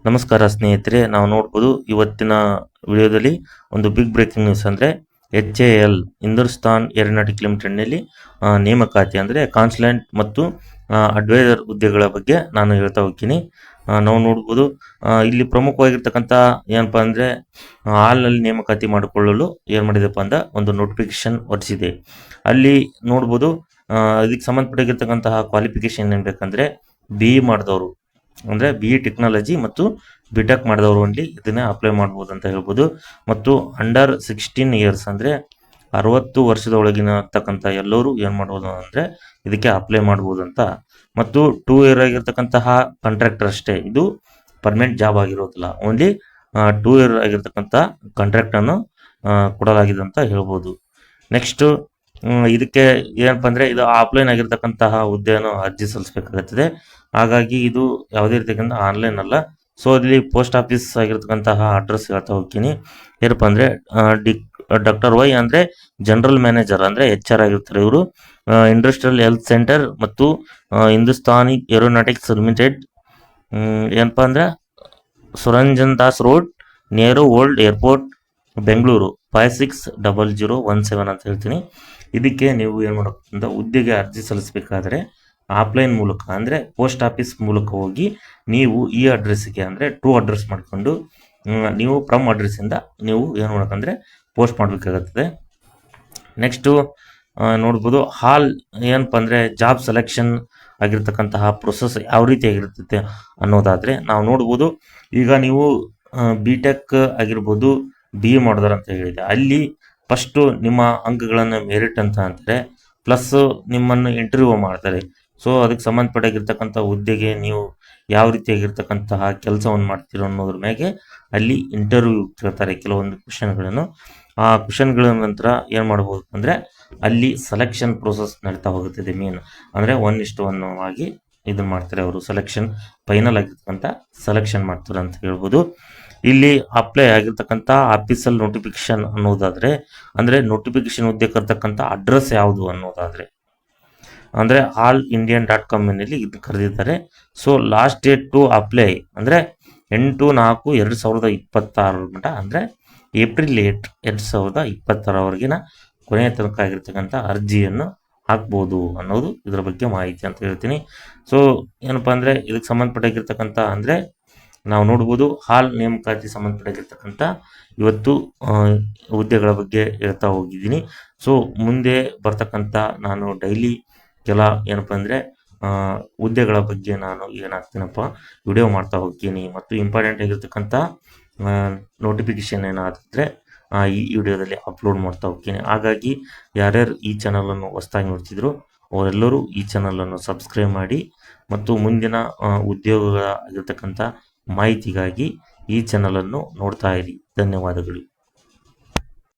ನಮಸ್ಕಾರ ಸ್ನೇಹಿತರೆ, ನಾವು ನೋಡ್ಬೋದು ಇವತ್ತಿನ ವಿಡಿಯೋದಲ್ಲಿ ಒಂದು ಬಿಗ್ ಬ್ರೇಕಿಂಗ್ ನ್ಯೂಸ್ ಅಂದರೆ HAL ಹಿಂದೂಸ್ತಾನ್ ಏರೋನಾಟಿಕ್ ಲಿಮಿಟೆಡ್ನಲ್ಲಿ ನೇಮಕಾತಿ ಅಂದರೆ ಕಾನ್ಸುಲೆಂಟ್ ಮತ್ತು ಅಡ್ವೈಸರ್ ಹುದ್ದೆಗಳ ಬಗ್ಗೆ ನಾನು ಹೇಳ್ತಾ ಹೋಗ್ತೀನಿ. ನಾವು ನೋಡ್ಬೋದು ಇಲ್ಲಿ ಪ್ರಮುಖವಾಗಿರ್ತಕ್ಕಂಥ ಏನಪ್ಪ ಅಂದರೆ ಹಾಲ್ನಲ್ಲಿ ನೇಮಕಾತಿ ಮಾಡಿಕೊಳ್ಳಲು ಏನು ಮಾಡಿದೆಪ್ಪ ಅಂದ್ರೆ ಒಂದು ನೋಟಿಫಿಕೇಶನ್ ಹೊರಡಿಸಿದೆ. ಅಲ್ಲಿ ನೋಡ್ಬೋದು ಇದಕ್ಕೆ ಸಂಬಂಧಪಟ್ಟಿರ್ತಕ್ಕಂತಹ ಕ್ವಾಲಿಫಿಕೇಶನ್ ಏನು ಬೇಕಂದರೆ BE ಮಾಡಿದವರು ಅಂದರೆ BE ಟೆಕ್ನಾಲಜಿ ಮತ್ತು BTech ಮಾಡಿದವರು ಓನ್ಲಿ ಇದನ್ನ ಅಪ್ಲೈ ಮಾಡ್ಬೋದು ಅಂತ ಹೇಳ್ಬೋದು. ಮತ್ತು ಅಂಡರ್ 16 ಇಯರ್ಸ್ ಅಂದರೆ 60 ವರ್ಷದ ಒಳಗಿನ ತಕ್ಕಂಥ ಎಲ್ಲರೂ ಏನು ಮಾಡ್ಬೋದು ಅಂದರೆ ಇದಕ್ಕೆ ಅಪ್ಲೈ ಮಾಡ್ಬೋದು ಅಂತ. ಮತ್ತು 2 ಇಯರ್ ಆಗಿರ್ತಕ್ಕಂತಹ ಕಾಂಟ್ರಾಕ್ಟರ್ ಅಷ್ಟೇ, ಇದು ಪರ್ಮನೆಂಟ್ ಜಾಬ್ ಆಗಿರೋದಿಲ್ಲ, ಓನ್ಲಿ 2 ಇಯರ್ ಆಗಿರ್ತಕ್ಕಂಥ ಕಾಂಟ್ರಾಕ್ಟನ್ನು ಕೊಡಲಾಗಿದೆ ಅಂತ ಹೇಳ್ಬೋದು. ನೆಕ್ಸ್ಟು ಇದಕ್ಕೆ ಏನಪ್ಪ ಅಂದರೆ ಇದು ಆಫ್ಲೈನ್ ಆಗಿರ್ತಕ್ಕಂತಹ ಹುದ್ದೆಯನ್ನು ಅರ್ಜಿ ಸಲ್ಲಿಸಬೇಕಾಗುತ್ತದೆ. ಹಾಗಾಗಿ ಇದು ಯಾವುದೇ ರೀತಿಯಿಂದ ಆನ್ಲೈನ್ ಅಲ್ಲ. ಸೊ ಇಲ್ಲಿ ಪೋಸ್ಟ್ ಆಫೀಸ್ ಆಗಿರ್ತಕ್ಕಂತಹ ಅಡ್ರೆಸ್ ಹೇಳ್ತಾ ಹೋಗ್ತೀನಿ. ಏನಪ್ಪ ಅಂದರೆ ಡಾಕ್ಟರ್ ವೈ ಅಂದರೆ ಜನರಲ್ ಮ್ಯಾನೇಜರ್ ಅಂದರೆ HR ಆಗಿರ್ತಾರೆ ಇವರು. ಇಂಡಸ್ಟ್ರಿಯಲ್ ಹೆಲ್ತ್ ಸೆಂಟರ್ ಮತ್ತು ಹಿಂದೂಸ್ತಾನಿ ಏರೋನಾಟಿಕ್ಸ್ ಲಿಮಿಟೆಡ್ ಏನಪ್ಪ ಅಂದರೆ Suranjan Das road, near old airport, Bengaluru 560017 ಅಂತ ಹೇಳ್ತೀನಿ. ಇದಕ್ಕೆ ನೀವು ಏನು ಮಾಡಬೇಕು, ಹುದ್ದೆಗೆ ಅರ್ಜಿ ಸಲ್ಲಿಸಬೇಕಾದ್ರೆ ಆಫ್ಲೈನ್ ಮೂಲಕ ಅಂದರೆ ಪೋಸ್ಟ್ ಆಫೀಸ್ ಮೂಲಕ ಹೋಗಿ ನೀವು ಈ ಅಡ್ರೆಸ್ಸಿಗೆ ಅಂದರೆ ಟ್ರೂ ಅಡ್ರೆಸ್ ಮಾಡಿಕೊಂಡು ನೀವು ಫ್ರಮ್ ಅಡ್ರೆಸ್ಸಿಂದ ನೀವು ಏನು ಮಾಡಬೇಕಂದ್ರೆ ಪೋಸ್ಟ್ ಮಾಡಬೇಕಾಗುತ್ತದೆ. ನೆಕ್ಸ್ಟು ನೋಡ್ಬೋದು ಹಾಲ್ ಏನಪ್ಪ ಅಂದರೆ ಜಾಬ್ ಸೆಲೆಕ್ಷನ್ ಆಗಿರ್ತಕ್ಕಂತಹ ಪ್ರೊಸೆಸ್ ಯಾವ ರೀತಿಯಾಗಿರ್ತೈತೆ ಅನ್ನೋದಾದರೆ ನಾವು ನೋಡ್ಬೋದು. ಈಗ ನೀವು BTech ಆಗಿರ್ಬೋದು, BE ಮಾಡಿದಾರೆ ಅಂತ ಹೇಳಿದೆ, ಅಲ್ಲಿ ಫಸ್ಟು ನಿಮ್ಮ ಅಂಕಗಳನ್ನು ಮೆರಿಟ್ ಅಂತ ಅಂತಾರೆ, ಪ್ಲಸ್ ನಿಮ್ಮನ್ನು ಇಂಟರ್ವ್ಯೂ ಮಾಡ್ತಾರೆ. ಸೊ ಅದಕ್ಕೆ ಸಂಬಂಧಪಟ್ಟಾಗಿರ್ತಕ್ಕಂಥ ಹುದ್ದೆಗೆ ನೀವು ಯಾವ ರೀತಿಯಾಗಿರ್ತಕ್ಕಂತಹ ಕೆಲಸವನ್ನು ಮಾಡ್ತೀರೋ ಅನ್ನೋದ್ರ ಮೇಲೆ ಅಲ್ಲಿ ಇಂಟರ್ವ್ಯೂ ಕೇಳ್ತಾರೆ ಕೆಲವೊಂದು ಕ್ವಶನ್ಗಳನ್ನು. ಆ ಕ್ವಶನ್ಗಳ ನಂತರ ಏನು ಮಾಡ್ಬೋದು ಅಂದರೆ ಅಲ್ಲಿ ಸೆಲೆಕ್ಷನ್ ಪ್ರೋಸೆಸ್ ನಡೀತಾ ಹೋಗುತ್ತದೆ. ಮೇನ್ ಅಂದರೆ 1:1 ಆಗಿ ಇದನ್ನು ಮಾಡ್ತಾರೆ ಅವರು, ಸೆಲೆಕ್ಷನ್ ಫೈನಲ್ ಆಗಿರ್ತಕ್ಕಂಥ ಸೆಲೆಕ್ಷನ್ ಮಾಡ್ತಾರೆ ಅಂತ ಹೇಳ್ಬೋದು. ಇಲ್ಲಿ ಅಪ್ಲೈ ಆಗಿರ್ತಕ್ಕಂಥ ಆಫೀಸಲ್ ನೋಟಿಫಿಕೇಶನ್ ಅನ್ನೋದಾದರೆ ಅಂದರೆ ನೋಟಿಫಿಕೇಶನ್ ಹುದ್ದೆ ಕರ್ತಕ್ಕಂಥ ಅಡ್ರೆಸ್ ಯಾವುದು ಅನ್ನೋದಾದರೆ ಅಂದರೆ all-indian.com ನಲ್ಲಿ ಇದು ಕರೆದಿದ್ದಾರೆ. So last date to apply ಅಂದರೆ 8/4/2026 ಮಟ್ಟ ಅಂದರೆ ಏಪ್ರಿಲ್ 8, 2026ವರೆಗಿನ ಕೊನೆಯ ತನಕ ಆಗಿರ್ತಕ್ಕಂಥ ಅರ್ಜಿಯನ್ನು ಹಾಕ್ಬೋದು ಅನ್ನೋದು ಇದರ ಬಗ್ಗೆ ಮಾಹಿತಿ ಅಂತ ಹೇಳ್ತೀನಿ. ಸೊ ಏನಪ್ಪ ಅಂದರೆ ಇದಕ್ಕೆ ಸಂಬಂಧಪಟ್ಟಾಗಿರ್ತಕ್ಕಂಥ ಅಂದರೆ ನಾವು ನೋಡ್ಬೋದು ಹಾಲ್ ನೇಮಕಾತಿ ಸಂಬಂಧಪಟ್ಟಾಗಿರ್ತಕ್ಕಂಥ ಇವತ್ತು ಹುದ್ದೆಗಳ ಬಗ್ಗೆ ಹೇಳ್ತಾ ಹೋಗಿದ್ದೀನಿ. ಸೊ ಮುಂದೆ ಬರ್ತಕ್ಕಂಥ ನಾನು ಡೈಲಿ ಕೆಲ ಏನಪ್ಪ ಅಂದರೆ ಹುದ್ದೆಗಳ ಬಗ್ಗೆ ನಾನು ಏನಾಗ್ತೀನಪ್ಪ ವಿಡಿಯೋ ಮಾಡ್ತಾ ಹೋಗ್ತೀನಿ. ಮತ್ತು ಇಂಪಾರ್ಟೆಂಟ್ ಆಗಿರ್ತಕ್ಕಂಥ ನೋಟಿಫಿಕೇಶನ್ ಏನಾದರೆ ಈ ವಿಡಿಯೋದಲ್ಲಿ ಅಪ್ಲೋಡ್ ಮಾಡ್ತಾ ಹೋಗ್ತೀನಿ. ಹಾಗಾಗಿ ಯಾರ್ಯಾರು ಈ ಚಾನಲನ್ನು ಹೊಸದಾಗಿ ನೋಡ್ತಿದ್ರು ಅವರೆಲ್ಲರೂ ಈ ಚಾನಲನ್ನು ಸಬ್ಸ್ಕ್ರೈಬ್ ಮಾಡಿ ಮತ್ತು ಮುಂದಿನ ಉದ್ಯೋಗಗಳ ಆಗಿರ್ತಕ್ಕಂಥ ಮಾಹಿತಿಗಾಗಿ ಈ ಚಾನಲನ್ನು ನೋಡ್ತಾ ಇರಿ. ಧನ್ಯವಾದಗಳು.